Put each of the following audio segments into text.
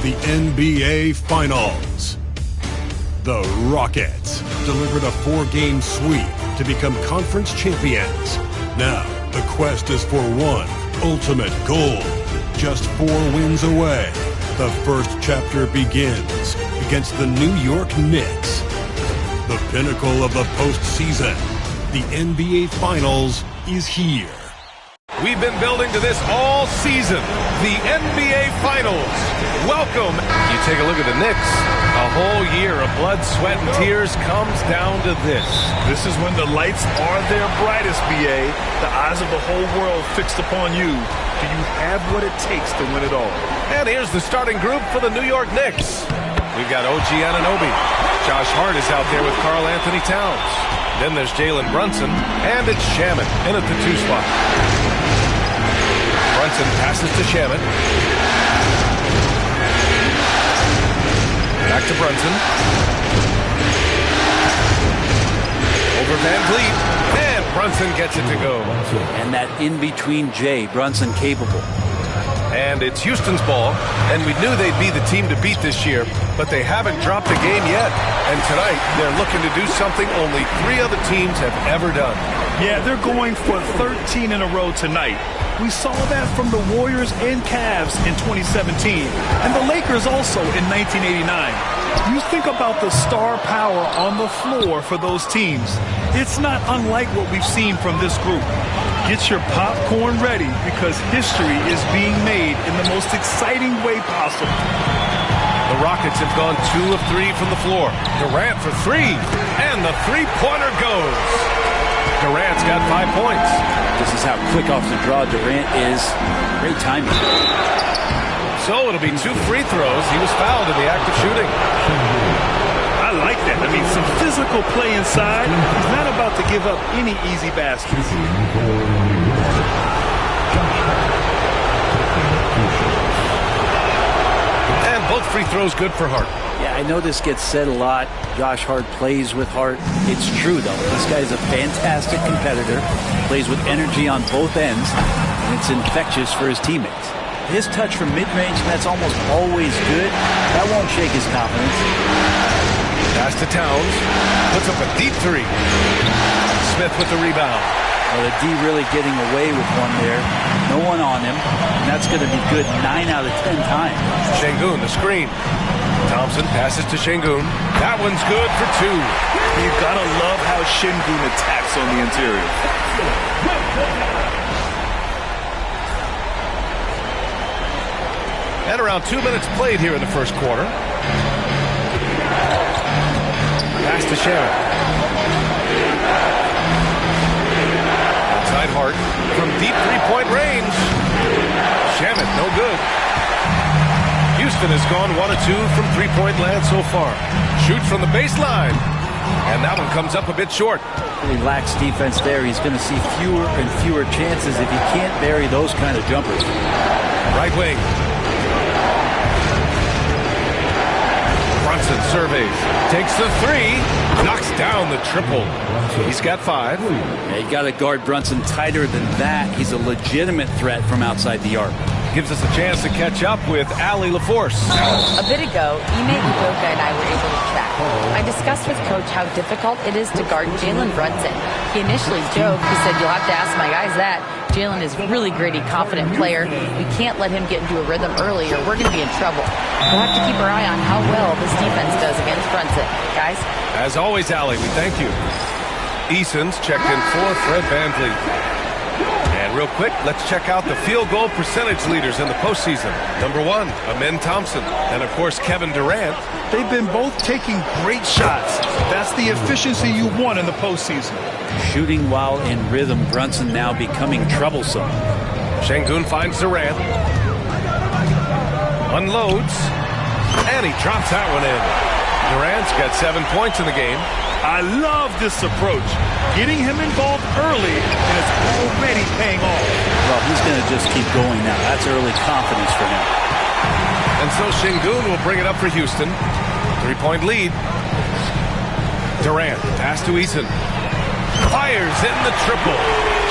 the NBA Finals. The Rockets delivered a 4-game sweep to become conference champions. Now, the quest is for one ultimate goal. Just 4 wins away. The first chapter begins against the New York Knicks. The pinnacle of the postseason, the NBA Finals, is here. We've been building to this all season, the NBA Finals. Welcome. You take a look at the Knicks. A whole year of blood, sweat, and tears comes down to this. This is when the lights are their brightest, BA. The eyes of the whole world fixed upon you. Do you have what it takes to win it all? And here's the starting group for the New York Knicks. We've got OG Anunoby. Josh Hart is out there with Karl Anthony Towns. Then there's Jalen Brunson, and it's Shamet in at the 2 spot. Brunson passes to Shamet. Back to Brunson. Over Van Vliet. And Brunson gets it to go. And that in-between J, Brunson capable. And it's Houston's ball. And we knew they'd be the team to beat this year, but they haven't dropped a game yet. And tonight, they're looking to do something only 3 other teams have ever done. Yeah, they're going for 13 in a row tonight. We saw that from the Warriors and Cavs in 2017, and the Lakers also in 1989. You think about the star power on the floor for those teams. It's not unlike what we've seen from this group. Get your popcorn ready because history is being made in the most exciting way possible. The Rockets have gone 2 of 3 from the floor. Durant for 3, and the three-pointer goes. Durant's got 5 points. This is how quick off the draw Durant is. Great timing. So it'll be 2 free throws. He was fouled in the act of shooting. I like that. I mean, some physical play inside. He's not about to give up any easy baskets. And both free throws good for Hart. Yeah, I know this gets said a lot. Josh Hart plays with heart. It's true, though. This guy's a fantastic competitor. Plays with energy on both ends. And it's infectious for his teammates. His touch from mid-range, that's almost always good. That won't shake his confidence. Pass to Towns. Puts up a deep 3. Smith with the rebound. Well, the D really getting away with one there. No one on him. And that's going to be good 9 out of 10 times. Şengün, the screen. Thompson passes to Şengün. That one's good for 2. You've got to love how Şengün attacks on the interior. And around 2 minutes played here in the first quarter. Pass to Shamet. Outside Hart from deep 3-point range. Shamet, no good. Houston has gone 1 of 2 from 3-point land so far. Shoot from the baseline. And that one comes up a bit short. He lacks defense there. He's going to see fewer and fewer chances if he can't bury those kind of jumpers. Right wing. Brunson surveys. Takes the 3. Knocks down the triple. He's got 5. Yeah, you got to guard Brunson tighter than that. He's a legitimate threat from outside the arc. Gives us a chance to catch up with Allie LaForce. A bit ago, Ime Udoka and I were able to chat. I discussed with Coach how difficult it is to guard Jalen Brunson. He initially joked. He said, "You'll have to ask my guys that." Jalen is a really gritty, confident player. We can't let him get into a rhythm early or we're going to be in trouble. We'll have to keep our eye on how well this defense does against Brunson. Guys? As always, Allie, we thank you. Eason's checked in for Fred VanVleet. And real quick, let's check out the field goal percentage leaders in the postseason. Number 1, Amen Thompson. And, of course, Kevin Durant. They've been both taking great shots. That's the efficiency you want in the postseason. Shooting while in rhythm, Brunson now becoming troublesome. Şengün finds Durant. Unloads. And he drops that one in. Durant's got 7 points in the game. I love this approach. Getting him involved early, and it's already paying off. Well, he's going to just keep going now. That's early confidence for him. And so Şengün will bring it up for Houston. 3-point lead. Durant, pass to Eason. Fires in the triple.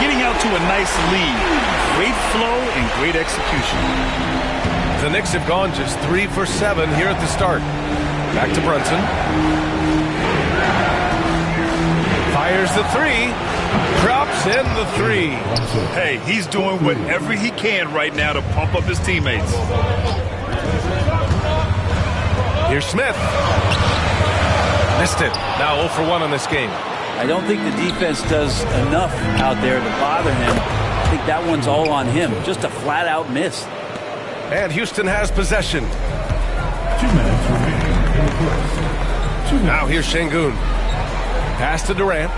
Getting out to a nice lead. Great flow and great execution. The Knicks have gone just 3 for 7 here at the start. Back to Brunson. Fires the three. Drops in the three. Hey, he's doing whatever he can right now to pump up his teammates. Here's Smith. Missed it. Now 0 for 1 on this game. I don't think the defense does enough out there to bother him. I think that one's all on him. Just a flat-out miss. And Houston has possession. 2 minutes remaining in the first. Now here's Şengün. Pass to Durant.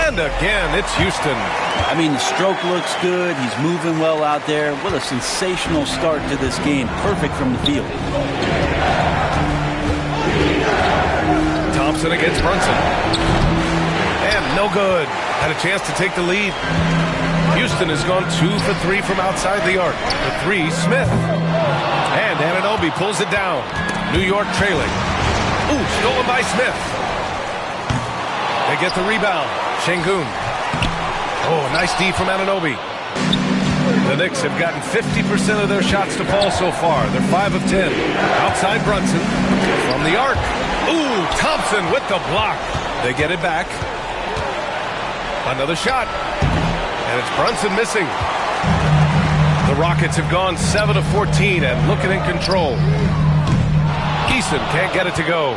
And again, it's Houston. I mean, the stroke looks good. He's moving well out there. What a sensational start to this game. Perfect from the field. Thompson against Brunson. And no good. Had a chance to take the lead. Houston has gone 2 for 3 from outside the arc. The three, Smith. And Anunoby pulls it down. New York trailing. Ooh, stolen by Smith. They get the rebound. Şengün. Oh, nice D from Anunoby. The Knicks have gotten 50% of their shots to fall so far. They're 5 of 10. Outside Brunson. From the arc. Ooh, Thompson with the block. They get it back. Another shot. And it's Brunson missing. The Rockets have gone 7 of 14 and looking in control. Eason can't get it to go.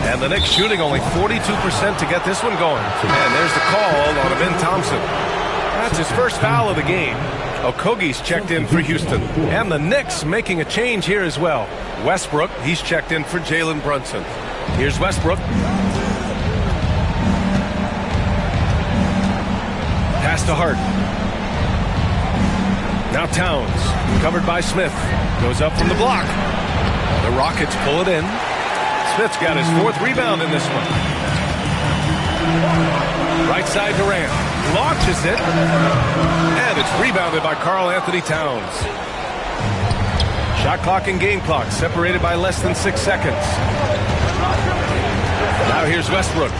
And the Knicks shooting only 42% to get this one going. And there's the call on Amen Thompson. That's his first foul of the game. Okogie's checked in for Houston. And the Knicks making a change here as well. Westbrook, he's checked in for Jalen Brunson. Here's Westbrook. Pass to Hart. Now Towns, covered by Smith. Goes up from the block. The Rockets pull it in. Smith's got his 4th rebound in this one. Right side Durant. Launches it. And it's rebounded by Karl Anthony Towns. Shot clock and game clock separated by less than 6 seconds. Now here's Westbrook.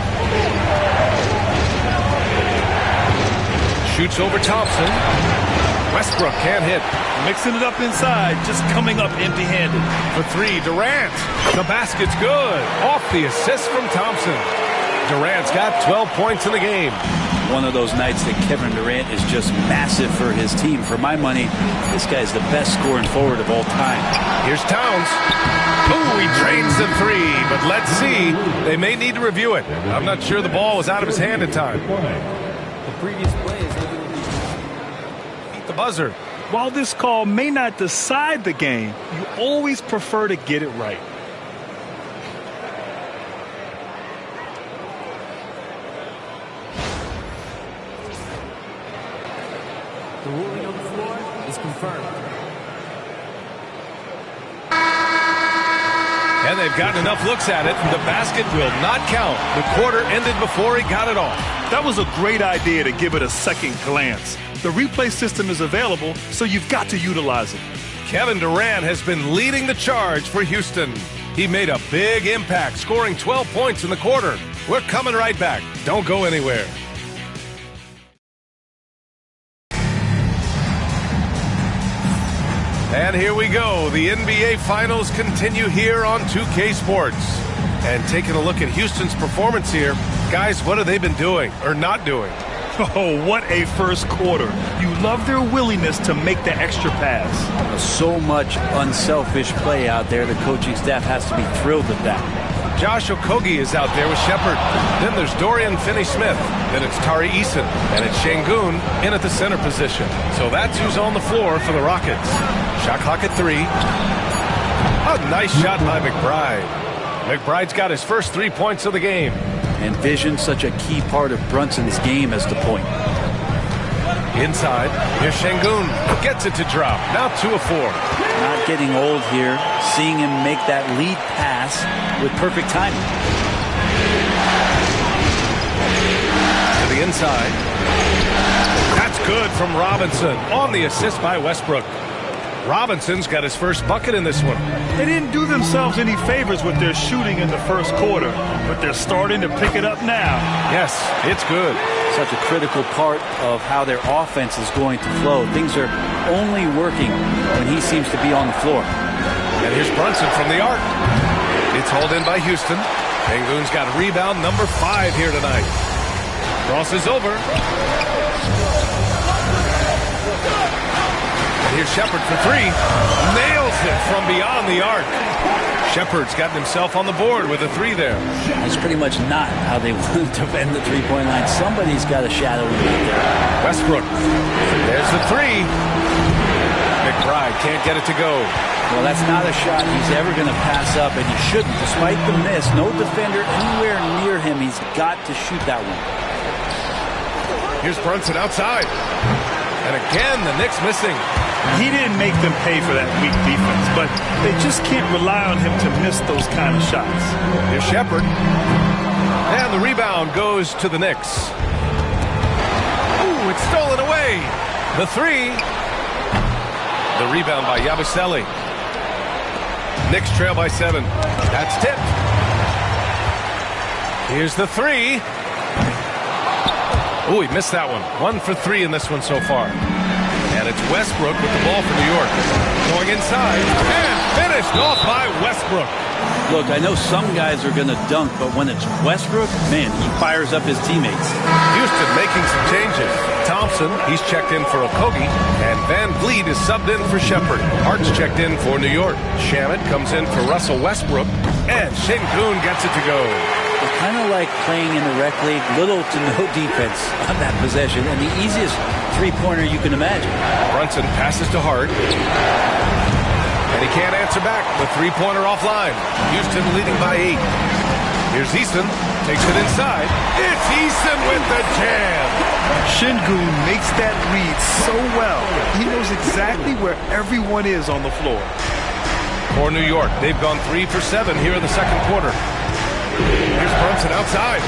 Shoots over Thompson. Westbrook can't hit. Mixing it up inside, just coming up empty-handed. For 3, Durant. The basket's good. Off the assist from Thompson. Durant's got 12 points in the game. One of those nights that Kevin Durant is just massive for his team. For my money, this guy's the best scoring forward of all time. Here's Towns. Ooh, he drains the 3, but let's see. They may need to review it. I'm not sure the ball was out of his hand in time. The previous play is Beat the buzzer. While this call may not decide the game, you always prefer to get it right. the ruling on the floor is confirmed. And they've gotten enough looks at it. The basket will not count. The quarter ended before he got it off. That was a great idea to give it a second glance. The replay system is available, so you've got to utilize it. Kevin Durant has been leading the charge for Houston. He made a big impact, scoring 12 points in the quarter. We're coming right back. Don't go anywhere. And here we go. The NBA Finals continue here on 2K Sports. And taking a look at Houston's performance here, guys, what have they been doing or not doing? Oh, what a first quarter. You love their willingness to make the extra pass. So much unselfish play out there. The coaching staff has to be thrilled at that. Josh Okogie is out there with Shepard. Then there's Dorian Finney-Smith. Then it's Tari Eason. And it's Şengün in at the center position. So that's who's on the floor for the Rockets. Shot clock at 3. A nice shot by McBride. McBride's got his first 3 points of the game. And vision, such a key part of Brunson's game as the point. Inside, here's Şengün. Gets it to drop. Now 2 of 4. Not getting old here. Seeing him make that lead pass with perfect timing. To the inside. That's good from Robinson on the assist by Westbrook. Robinson's got his first bucket in this one. They didn't do themselves any favors with their shooting in the first quarter, but they're starting to pick it up now. Yes, it's good. Such a critical part of how their offense is going to flow. Things are only working when he seems to be on the floor. And here's Brunson from the arc. It's hauled in by Houston. Sengun's got rebound number 5 here tonight. Crosses over. And here's Shepherd for 3. Nails it from beyond the arc. Shepherd's gotten himself on the board with a 3 there. That's pretty much not how they want to defend the three-point line. Somebody's got a shadow in there. Westbrook. There's the 3. McBride can't get it to go. Well, that's not a shot he's ever going to pass up, and he shouldn't. Despite the miss, no defender anywhere near him. He's got to shoot that one. Here's Brunson outside. And again, the Knicks missing. He didn't make them pay for that weak defense, but they just can't rely on him to miss those kind of shots. Here's Shepherd. And the rebound goes to the Knicks. Ooh, it's stolen away. The 3. The rebound by Yabusele. Knicks trail by 7. That's tipped. Here's the 3. Oh, he missed that one. 1 for 3 in this one so far. And it's Westbrook with the ball for New York. Going inside and finished off by Westbrook. Look, I know some guys are going to dunk, but when it's Westbrook, man, he fires up his teammates. Houston making some changes. Thompson, he's checked in for Okogie, and Van Vliet is subbed in for Shepherd. Hart's checked in for New York. Shamet comes in for Russell Westbrook, and Sengun gets it to go. It's kind of like playing in the rec league, little to no defense on that possession, and the easiest three-pointer you can imagine. Brunson passes to Hart. And he can't answer back. The three-pointer offline. Houston leading by 8. Here's Eason. Takes it inside. It's Eason with the jam. Sengun makes that read so well. He knows exactly where everyone is on the floor. For New York, they've gone 3 for 7 here in the second quarter. Here's Brunson outside.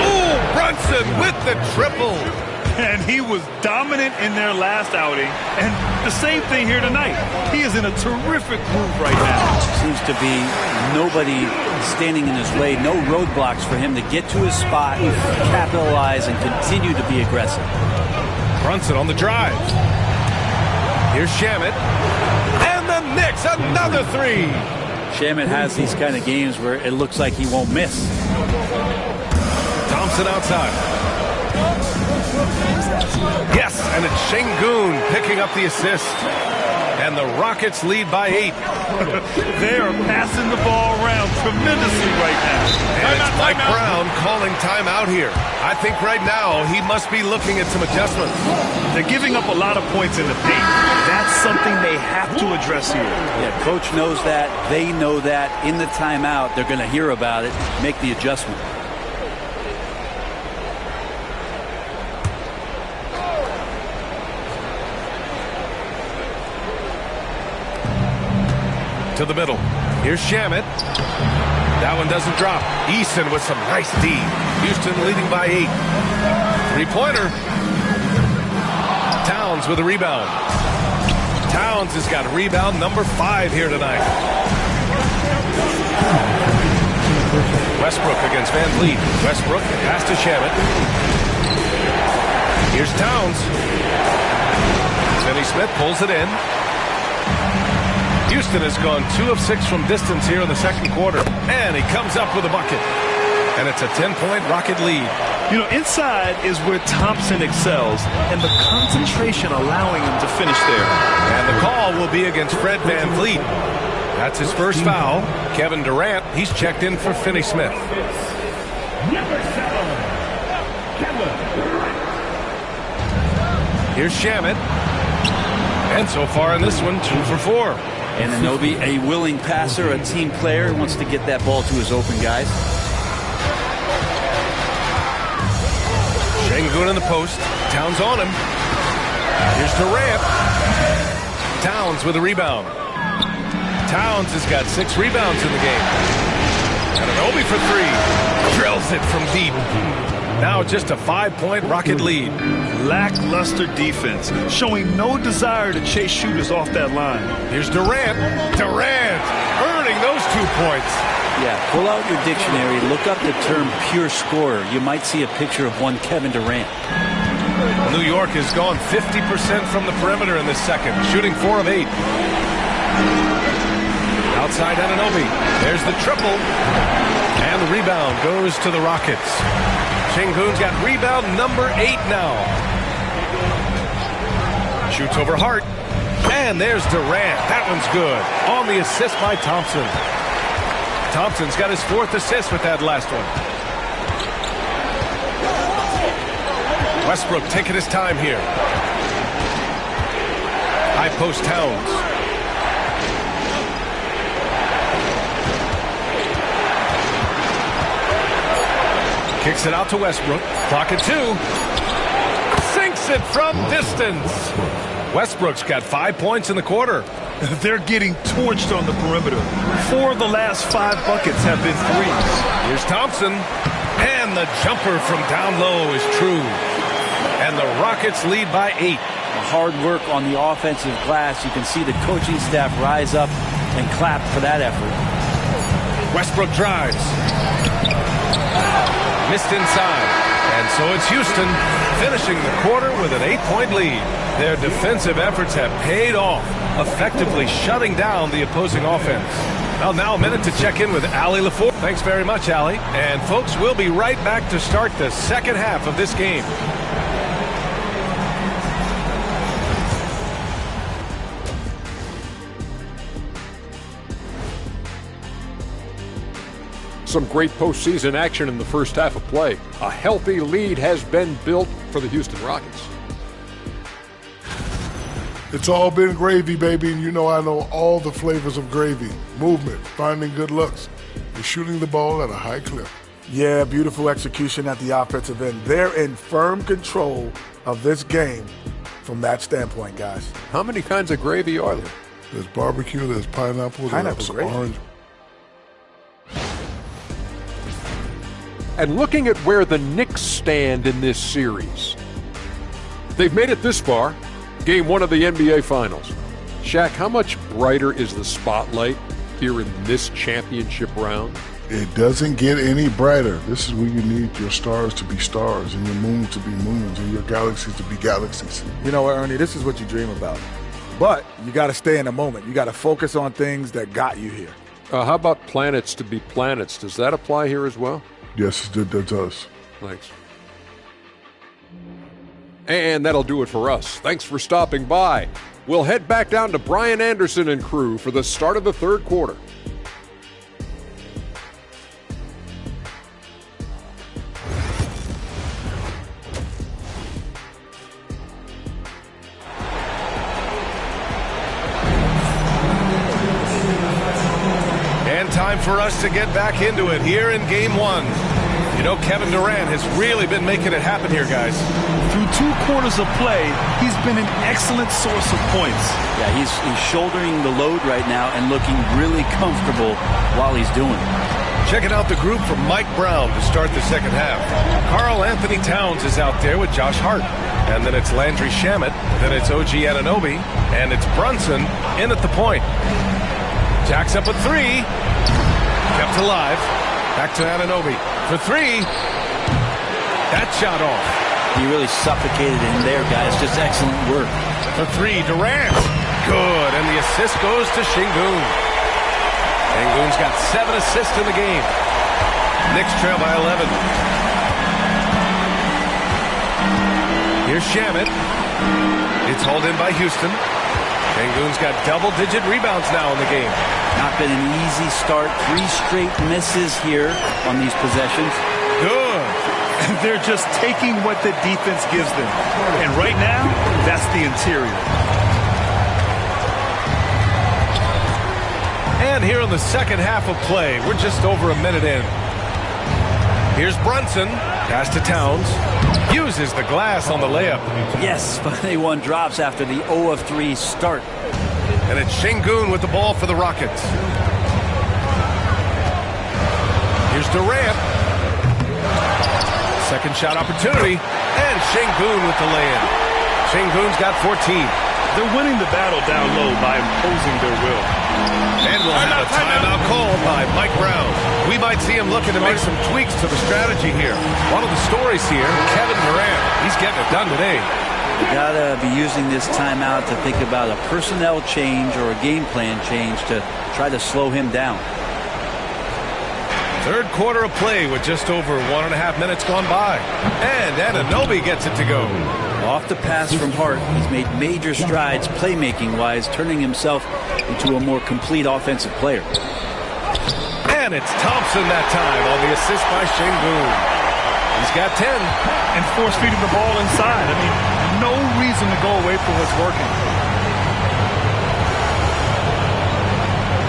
Oh, Brunson with the triple. And he was dominant in their last outing. And the same thing here tonight. He is in a terrific groove right now. Seems to be nobody standing in his way. No roadblocks for him to get to his spot, capitalize, and continue to be aggressive. Brunson on the drive. Here's Shamet. And the Knicks, another 3. Shamet has these kind of games where it looks like he won't miss. Thompson outside. Yes, and it's Sengun picking up the assist. And the Rockets lead by 8. They are passing the ball around tremendously right now. And it's Mike Brown calling timeout here. I think right now he must be looking at some adjustments. They're giving up a lot of points in the paint. That's something they have to address here. Yeah, coach knows that. They know that. In the timeout, they're going to hear about it, make the adjustment. To the middle. Here's Shamet. That one doesn't drop. Eason with some nice D. Houston leading by 8. Three-pointer. Towns with a rebound. Towns has got rebound number 5 here tonight. Westbrook against Van Vliet. Westbrook pass to Shamet. Here's Towns. Finney Smith pulls it in. Houston has gone 2 of 6 from distance here in the second quarter. And he comes up with a bucket. And it's a 10-point Rocket lead. You know, inside is where Thompson excels, and the concentration allowing him to finish there. And the call will be against Fred Van Vliet. That's his first foul. Kevin Durant, he's checked in for Finney Smith. Here's Shamet. And so far in this one, 2 for 4. And Anunoby, a willing passer, a team player, who wants to get that ball to his open guys. Sengun in the post. Towns on him. Here's Durant. Towns with a rebound. Towns has got 6 rebounds in the game. And Anunoby for 3. Drills it from deep. Now just a 5-point Rocket lead. Lackluster defense, showing no desire to chase shooters off that line. Here's Durant. Durant earning those 2 points. Yeah, pull out your dictionary, look up the term pure scorer. You might see a picture of one Kevin Durant. New York has gone 50% from the perimeter in this second, shooting 4 of 8. Outside Anunoby. There's the triple. And the rebound goes to the Rockets. Sengun's got rebound number 8 now. Shoots over Hart. And there's Durant. That one's good. On the assist by Thompson. Thompson's got his 4th assist with that last one. Westbrook taking his time here. High post Towns. Kicks it out to Westbrook. Clock at 2. Sinks it from distance. Westbrook's got 5 points in the quarter. They're getting torched on the perimeter. 4 of the last 5 buckets have been threes. Here's Thompson. And the jumper from down low is true. And the Rockets lead by 8. Hard work on the offensive glass. You can see the coaching staff rise up and clap for that effort. Westbrook drives. Missed inside. And so it's Houston finishing the quarter with an 8-point lead. Their defensive efforts have paid off, effectively shutting down the opposing offense. Well, now a minute to check in with Allie LaForge. Thanks very much, Allie. And folks, we'll be right back to start the second half of this game. Some great postseason action in the first half of play. A healthy lead has been built for the Houston Rockets. It's all been gravy, baby, and you know I know all the flavors of gravy. Movement, finding good looks, and shooting the ball at a high clip. Yeah, beautiful execution at the offensive end. They're in firm control of this game from that standpoint, guys. How many kinds of gravy are there? There's barbecue, there's pineapple, there's orange. And looking at where the Knicks stand in this series, they've made it this far, game 1 of the NBA Finals. Shaq, how much brighter is the spotlight here in this championship round? It doesn't get any brighter. This is where you need your stars to be stars and your moons to be moons and your galaxies to be galaxies. You know what, Ernie, this is what you dream about. But you got to stay in the moment. You got to focus on things that got you here. How about planets to be planets? Does that apply here as well? Yes, that does. Thanks. And that'll do it for us. Thanks for stopping by. We'll head back down to Brian Anderson and crew for the start of the third quarter. Time for us to get back into it here in game 1. You know, Kevin Durant has really been making it happen here, guys. Through 2 quarters of play, he's been an excellent source of points. Yeah, he's shouldering the load right now and looking really comfortable while he's doing it. Checking out the group from Mike Brown to start the second half. Karl Anthony Towns is out there with Josh Hart. And then it's Landry Shamet. Then it's OG Anunoby. And it's Brunson in at the point. Jacks up a 3. Kept alive. Back to Anunoby for 3. That shot off. He really suffocated in there, guys. Just excellent work. For 3, Durant. Good. And the assist goes to Sengun. Sengun's got 7 assists in the game. Knicks trail by 11. Here's Shamet. It's hauled in by Houston. Sengun's got double-digit rebounds now in the game. Not been an easy start. 3 straight misses here on these possessions. Good. And they're just taking what the defense gives them. And right now, that's the interior. And here in the second half of play, we're just over a minute in. Here's Brunson. Pass to Towns. Uses the glass on the layup. Yes, finally one drops after the 0 of 3 start. And it's Sengun with the ball for the Rockets. Here's Durant. Second shot opportunity, and Şengün with the lay-in. Şengün's got 14. They're winning the battle down low by imposing their will. And we'll have a timeout called by Mike Brown. We might see him looking to make some tweaks to the strategy here. One of the stories here, Kevin Durant. He's getting it done today. You gotta be using this timeout to think about a personnel change or a game plan change to try to slow him down. Third quarter of play with just over 1.5 minutes gone by. And Anunoby gets it to go. Off the pass from Hart, he's made major strides playmaking-wise, turning himself into a more complete offensive player. And it's Thompson that time on the assist by Şengün. He's got 10. And force-feeding the ball inside. I mean, no reason to go away from what's working.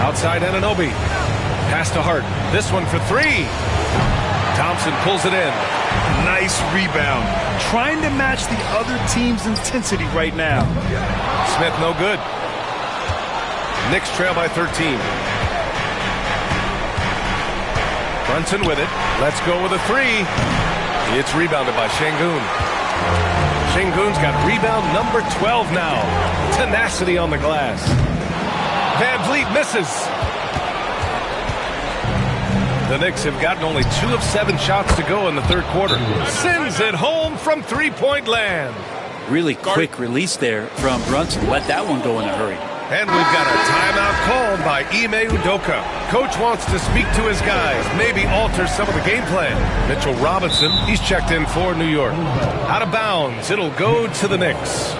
Outside Anunoby. Pass to Hart. This one for three. Thompson pulls it in. Nice rebound. Trying to match the other team's intensity right now. Smith no good. Knicks trail by 13. Brunson with it. Let's go with a three. It's rebounded by Şengün. Şengün's got rebound number 12 now. Tenacity on the glass. Van Vliet misses. The Knicks have gotten only 2 of 7 shots to go in the third quarter. Sends it home from three-point land. Really quick release there from Brunson. Let that one go in a hurry. And we've got a timeout called by Ime Udoka. Coach wants to speak to his guys, maybe alter some of the game plan. Mitchell Robinson, he's checked in for New York. Out of bounds, it'll go to the Knicks.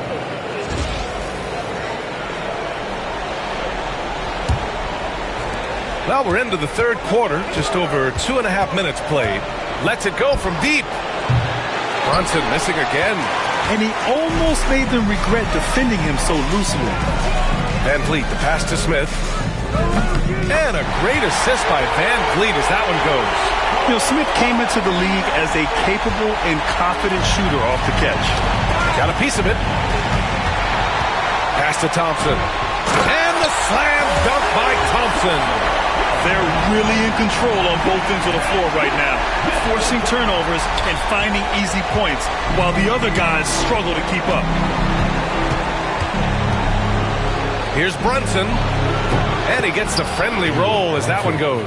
Well, we're into the third quarter, just over 2.5 minutes played. Lets it go from deep. Brunson missing again. And he almost made them regret defending him so loosely. Van Vliet, the pass to Smith. And a great assist by Van Vliet as that one goes. You know, Smith came into the league as a capable and confident shooter off the catch. Got a piece of it. Pass to Thompson. And the slam dunk by Thompson. They're really in control on both ends of the floor right now, forcing turnovers and finding easy points while the other guys struggle to keep up. Here's Brunson, and he gets the friendly roll as that one goes.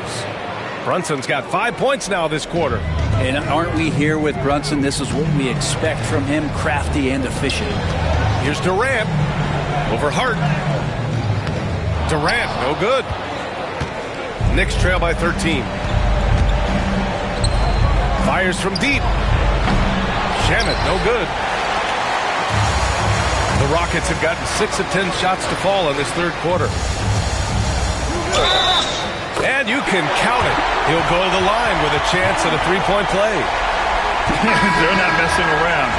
Brunson's got 5 points now this quarter. And aren't we here with Brunson? This is what we expect from him, crafty and efficient. Here's Durant over Hart. Durant, no good. Knicks trail by 13. Fires from deep. Shamet, no good. The Rockets have gotten 6 of 10 shots to fall in this third quarter. And you can count it. He'll go to the line with a chance at a three-point play. They're not messing around.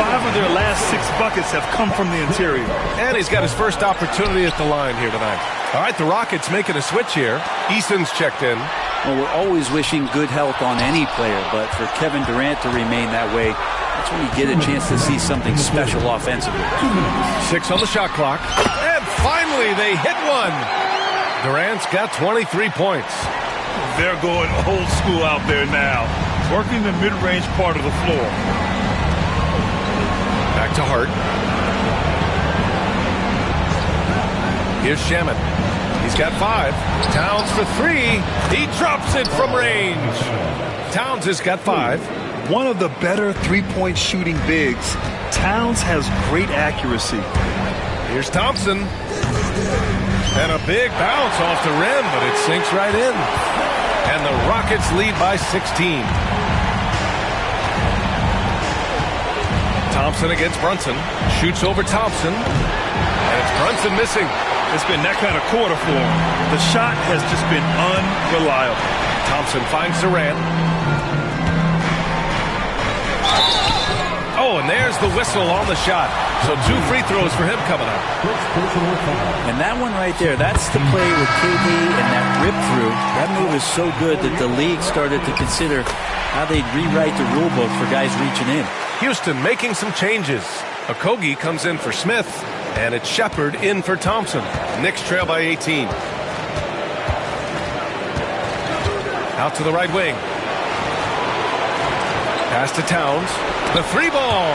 5 of their last 6 buckets have come from the interior. And he's got his first opportunity at the line here tonight. All right, the Rockets making a switch here. Eason's checked in. Well, we're always wishing good health on any player, but for Kevin Durant to remain that way, that's when you get a chance to see something special offensively. 6 on the shot clock. And finally, they hit one. Durant's got 23 points. They're going old school out there now, working the mid-range part of the floor. Back to Hart. Here's Shamet. He's got 5. Towns for 3. He drops it from range. Towns has got 5. One of the better three-point shooting bigs. Towns has great accuracy. Here's Thompson. And a big bounce off the rim, but it sinks right in. And the Rockets lead by 16. Thompson against Brunson. Shoots over Thompson. And it's Brunson missing. It's been that kind of quarter for him. The shot has just been unreliable. Thompson finds Durant. Oh, and there's the whistle on the shot. So 2 free throws for him coming up. And that one right there, that's the play with KD and that rip through. That move is so good that the league started to consider how they'd rewrite the rule book for guys reaching in. Houston making some changes. Okogie comes in for Smith, and it's Shepard in for Thompson. Knicks trail by 18. Out to the right wing. Pass to Towns. The 3-ball.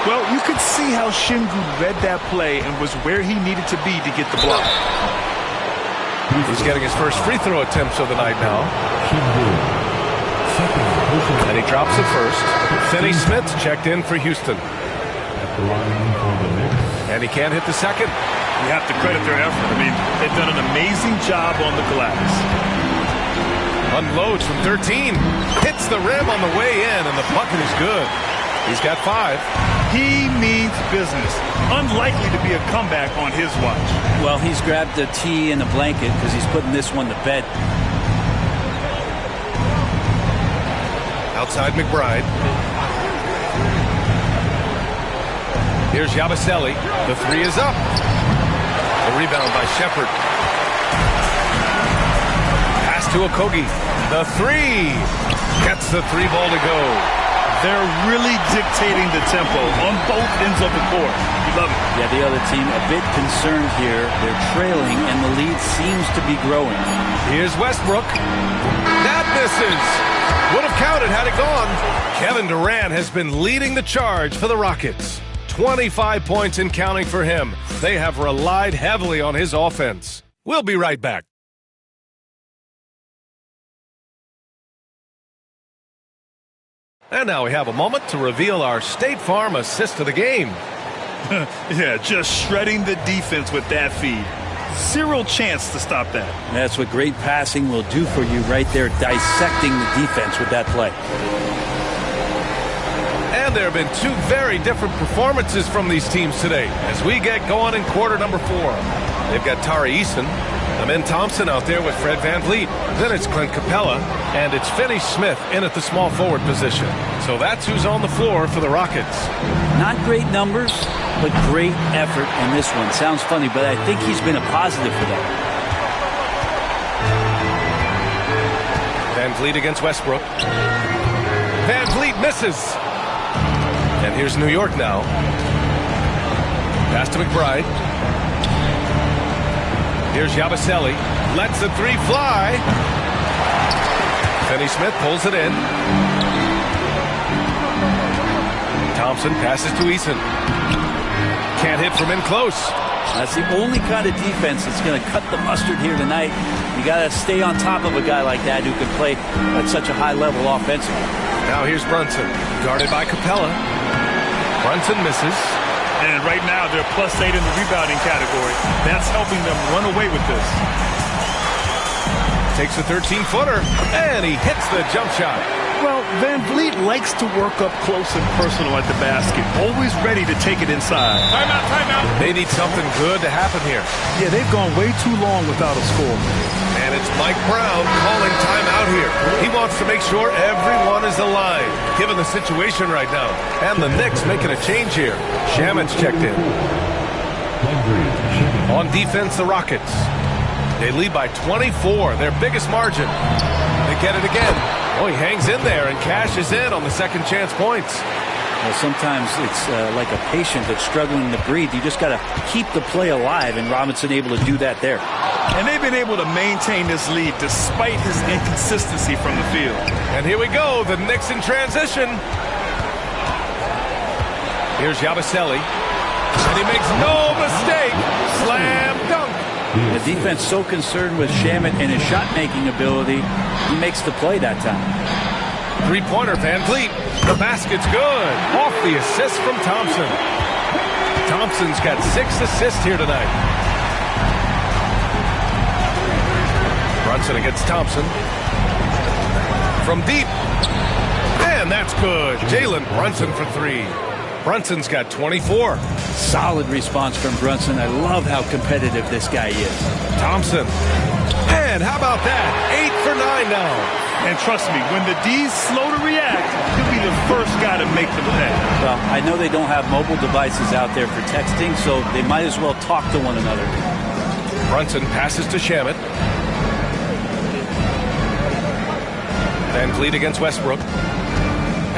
Well, you could see how Şengün read that play and was where he needed to be to get the block. He's getting his first free throw attempts of the night now. And he drops it first. Finney Smith checked in for Houston. And he can't hit the second. You have to credit their effort. I mean, they've done an amazing job on the glass. Unloads from 13. Hits the rim on the way in, and the bucket is good. He's got 5. He means business. Unlikely to be a comeback on his watch. Well, he's grabbed a tee and a blanket because he's putting this one to bed. Outside McBride. Here's Yabusele. The 3 is up. The rebound by Shepherd. Pass to Okogie. The 3. Gets the 3-ball to go. They're really dictating the tempo on both ends of the court. You love it. Yeah, the other team a bit concerned here. They're trailing, and the lead seems to be growing. Here's Westbrook. That misses. Would have counted had it gone. Kevin Durant has been leading the charge for the Rockets. 25 points and counting for him. They have relied heavily on his offense. We'll be right back. And now we have a moment to reveal our State Farm assist of the game. Yeah, just shredding the defense with that feed. Zero chance to stop that. That's what great passing will do for you right there, dissecting the defense with that play. And there have been 2 very different performances from these teams today as we get going in quarter number 4. They've got Tari Eason, Amen Thompson out there with Fred VanVleet. Then it's Clint Capella, and it's Finney Smith in at the small forward position. So that's who's on the floor for the Rockets. Not great numbers, but great effort in this one. Sounds funny, but I think he's been a positive for them. VanVleet against Westbrook. VanVleet misses. And here's New York now. Pass to McBride. Here's Yabusele. Lets the 3 fly. Finney Smith pulls it in. Thompson passes to Eason. Can't hit from in close. That's the only kind of defense that's going to cut the mustard here tonight. You got to stay on top of a guy like that who can play at such a high level offensively. Now here's Brunson, guarded by Capella. Brunson misses. And right now they're +8 in the rebounding category. That's helping them run away with this. Takes a 13-footer, and he hits the jump shot. Well, VanVleet likes to work up close and personal at the basket. Always ready to take it inside. Timeout, timeout. They need something good to happen here. Yeah, they've gone way too long without a score. And it's Mike Brown calling timeout here. He wants to make sure everyone is aligned, given the situation right now. And the Knicks making a change here. Shamit's checked in. On defense, the Rockets. They lead by 24, their biggest margin. They get it again. Oh, he hangs in there and cashes in on the second chance points. Well, sometimes it's like a patient that's struggling to breathe. You just got to keep the play alive, and Robinson able to do that there. And they've been able to maintain this lead despite his inconsistency from the field. And here we go, the Knicks in transition. Here's Yabusele. And he makes no mistake. Slam dunk. The defense so concerned with Shamet and his shot-making ability, he makes the play that time. 3-pointer, VanVleet. The basket's good. Off the assist from Thompson. Thompson's got 6 assists here tonight. Brunson against Thompson. From deep. And that's good. Jalen Brunson for 3. Brunson's got 24. Solid response from Brunson. I love how competitive this guy is. Thompson. And how about that? 8 for 9 now. And trust me, when the D's slow to react, he'll be the first guy to make the play. Well, I know they don't have mobile devices out there for texting, so they might as well talk to one another. Brunson passes to Shamet. VanVleet against Westbrook.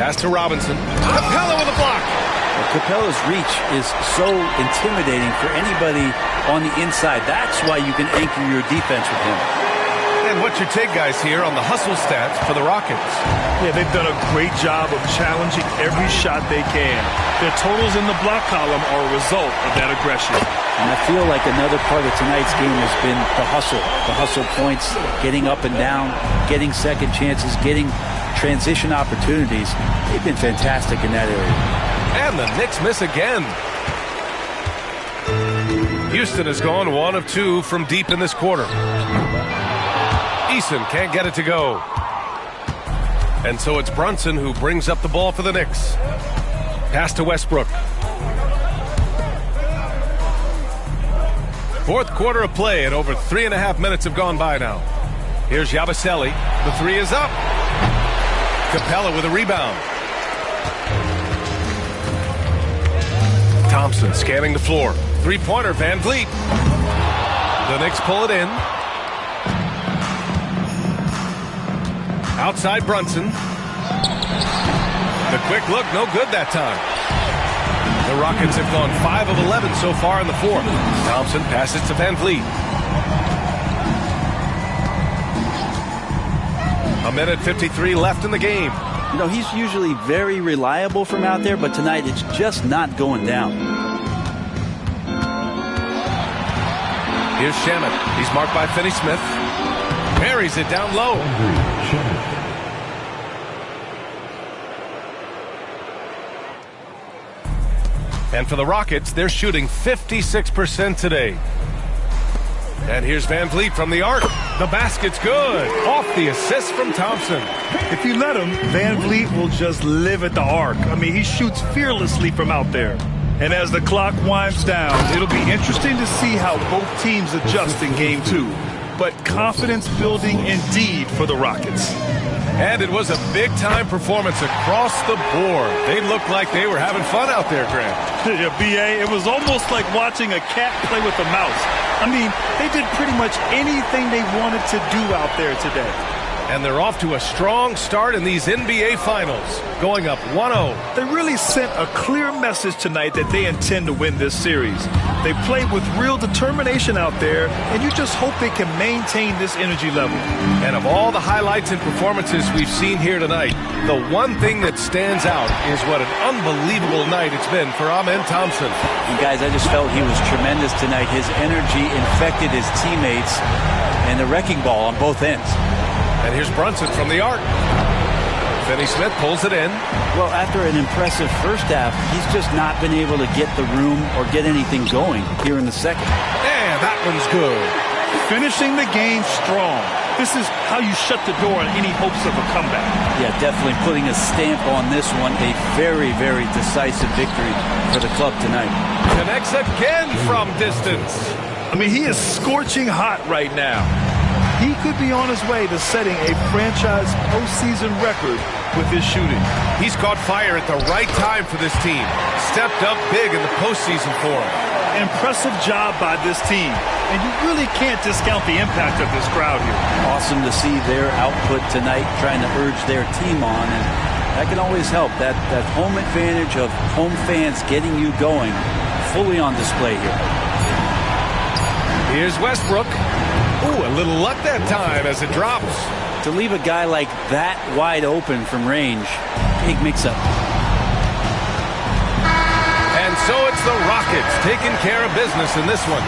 Pass to Robinson. Capella with a block. Well, Capella's reach is so intimidating for anybody on the inside. That's why you can anchor your defense with him. And And what's your take, guys, here on the hustle stats for the Rockets? Yeah, they've done a great job of challenging every shot they can. Their totals in the block column are a result of that aggression. And I feel like another part of tonight's game has been the hustle points, getting up and down, getting second chances, getting transition opportunities. They've been fantastic in that area. And the Knicks miss again. Houston has gone 1 of 2 from deep in this quarter. Eason can't get it to go. And so it's Brunson who brings up the ball for the Knicks. Pass to Westbrook. Fourth quarter of play, and over 3.5 minutes have gone by now. Here's Yabusele. The three is up. Capella with a rebound. Thompson scanning the floor. Three-pointer, Van Vliet. The Knicks pull it in. Outside Brunson. The quick look, no good that time. The Rockets have gone 5 of 11 so far in the fourth. Thompson passes to Van Vliet. A minute 53 left in the game. You know, he's usually very reliable from out there, but tonight it's just not going down. Here's Shamet. He's marked by Finney-Smith. Parries it down low. And for the Rockets, they're shooting 56% today. And here's Van Vliet from the arc. The basket's good. Off the assist from Thompson. If you let him, Van Vliet will just live at the arc. I mean, he shoots fearlessly from out there. And as the clock winds down, it'll be interesting to see how both teams adjust in Game 2. But confidence building indeed for the Rockets. And it was a big-time performance across the board. They looked like they were having fun out there, Grant. Yeah, B.A., it was almost like watching a cat play with a mouse. I mean, they did pretty much anything they wanted to do out there today. And they're off to a strong start in these NBA Finals, going up 1-0. They really sent a clear message tonight that they intend to win this series. They played with real determination out there, and you just hope they can maintain this energy level. And of all the highlights and performances we've seen here tonight, the one thing that stands out is what an unbelievable night it's been for Amen Thompson. And guys, I just felt he was tremendous tonight. His energy infected his teammates, and the wrecking ball on both ends. And here's Brunson from the arc. Finney-Smith pulls it in. Well, after an impressive first half, he's just not been able to get the room or get anything going here in the second. And that one's good. Finishing the game strong. This is how you shut the door on any hopes of a comeback. Yeah, definitely putting a stamp on this one. A very, very decisive victory for the club tonight. Connects again from distance. I mean, he is scorching hot right now. He could be on his way to setting a franchise postseason record with his shooting. He's caught fire at the right time for this team. Stepped up big in the postseason for him. Impressive job by this team. And you really can't discount the impact of this crowd here. Awesome to see their output tonight, trying to urge their team on. And that can always help. That home advantage of home fans getting you going fully on display here. Here's Westbrook. Ooh, a little luck that time as it drops. To leave a guy like that wide open from range, big mix-up. And so it's the Rockets taking care of business in this one.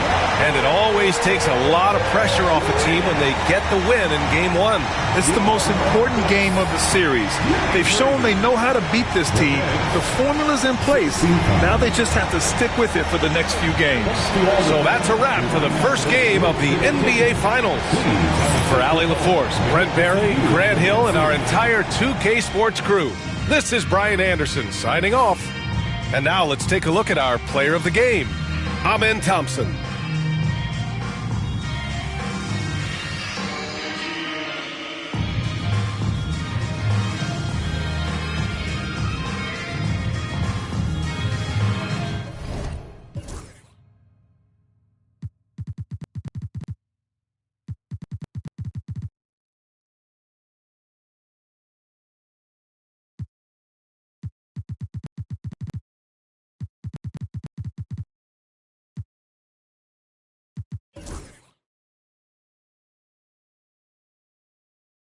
And it always takes a lot of pressure off a team when they get the win in Game 1. It's the most important game of the series. They've shown they know how to beat this team. The formula's in place. Now they just have to stick with it for the next few games. So that's a wrap for the first game of the NBA Finals. For Allie LaForce, Brent Barry, Grant Hill, and our entire 2K Sports crew, this is Brian Anderson signing off. And now let's take a look at our player of the game, Amen Thompson.